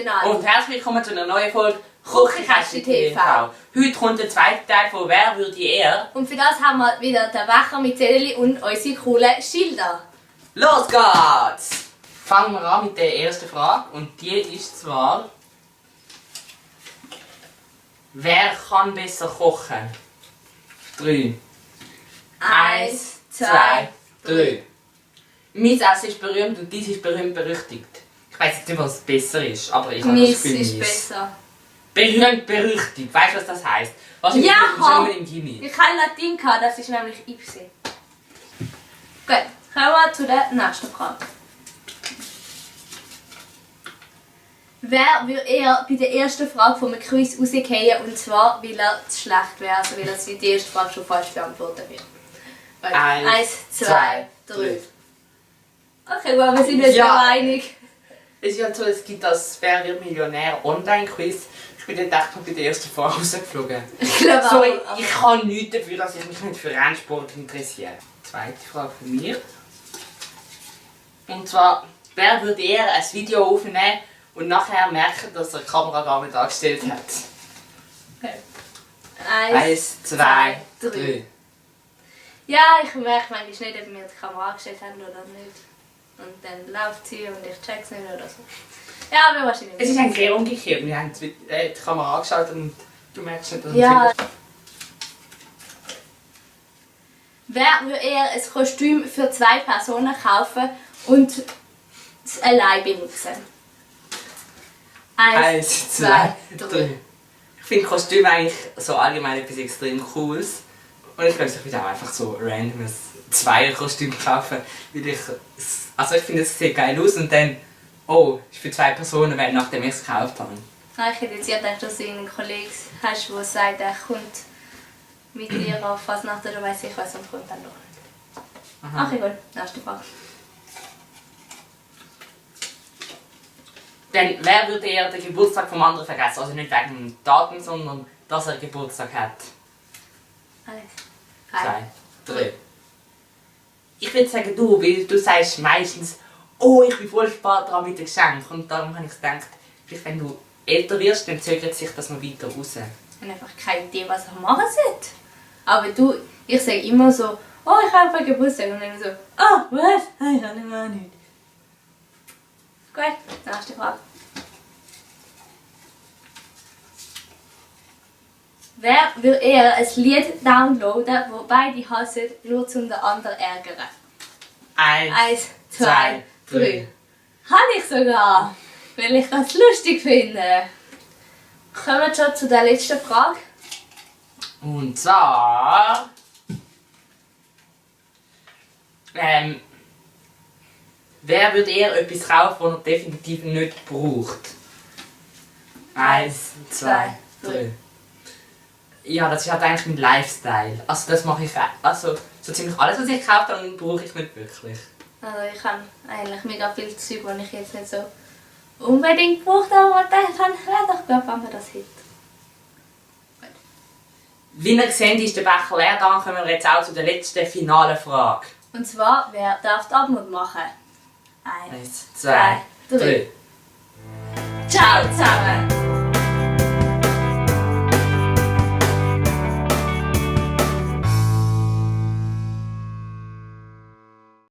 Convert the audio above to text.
miteinander. Und herzlich willkommen zu einer neuen Folge Küchenkästchen TV. Heute kommt der zweite Teil von «Wer würde eher?» Und für das haben wir wieder den Becher mit Zettel und unsere coolen Schilder. Los geht's! Fangen wir an mit der ersten Frage und die ist zwar: Wer kann besser kochen? 3, 1, 2, 3. Mein Essen ist berühmt und dies ist berühmt berüchtigt. Ich weiß jetzt nicht, was besser ist, aber ich habe das Gefühl, ist besser. Berühmt berüchtigt. Weißt du, was das heisst? Was Ja! schon im Gimmi. Ich habe Latein gehabt, das ist nämlich Ipsi. Gut, kommen wir zu der nächsten Frage. Wer würde eher bei der ersten Frage vom Quiz rausgehen, und zwar, weil er zu schlecht wäre, also weil er die erste Frage schon falsch beantwortet wird? 1, 2, 3. Okay, gut, wir sind uns ja einig. Es ist ja so, es gibt das «Wer wird Millionär» Online-Quiz. Ich bin dann echt mal bei der ersten Frage rausgeflogen. Ich glaube Sorry, ich kann nichts dafür, dass ich mich nicht für Rennsport interessiere. Zweite Frage von mir. Und zwar, wer würde eher ein Video aufnehmen und nachher merken, dass er die Kamera gar nicht angestellt hat? Okay. 1, 2, 3. Ja, ich merke manchmal nicht, ob wir die Kamera angestellt haben oder nicht. Und dann läuft sie und ich check's nicht oder so. Ja, aber wahrscheinlich nicht. Es ist eigentlich eher umgekehrt. Wir haben die Kamera angeschaltet und du merkst nicht, dass es ja. Wer würde eher ein Kostüm für 2 Personen kaufen und es allein benutzen? 1, 2, 3. Ich finde Kostüme eigentlich so allgemein etwas extrem Cooles. Und ich glaube, ich würde auch einfach so random ein Zweierkostüm kaufen. Weil ich finde, es sieht geil aus und dann, oh, ist für 2 Personen, weil nachdem ich es gekauft habe. Ich hätte jetzt gedacht, dass du einen Kollegen hast, der sagt, er kommt mit dir auf Fasnacht oder weiss ich was und kommt dann doch nicht. Ach, egal. Nächste Frage. Dann, wer würde eher den Geburtstag vom anderen vergessen? Also nicht wegen dem Datum, sondern dass er Geburtstag hat. 1, 2, 3. Ich würde sagen du, weil du sagst meistens, oh, ich bin voll spät dran mit dem Geschenk. Und darum habe ich gedacht, vielleicht wenn du älter wirst, dann zögert sich das noch weiter raus. Ich habe einfach keine Idee, was ich machen sollte. Aber du, ich sage immer so, oh, ich habe einen Geburtstag. Und dann so, oh, was? Nein, ich habe nicht. Gut, nächste Frage. Wer will eher ein Lied downloaden, wo beide hassen, nur um den anderen ärgern? 1, 2, 3. Habe ich sogar, weil ich das lustig finde. Kommen wir schon zu der letzten Frage. Und zwar... wer würde eher etwas kaufen, das er definitiv nicht braucht? 1, 2, 3. Ja, das ist halt eigentlich mein Lifestyle. Also das mache ich auch. Also so ziemlich alles, was ich gekauft habe, brauche ich nicht wirklich. Also ich habe eigentlich mega viel Zeug, das ich jetzt nicht so unbedingt brauche, aber ich dachte, wäre doch gut, wenn man das hätte. Wie ihr seht, ist der Becher leer. Dann kommen wir jetzt auch zu der letzten finalen Frage. Und zwar, wer darf die Abmut machen? 1, 1, 2, 3. Ciao zusammen!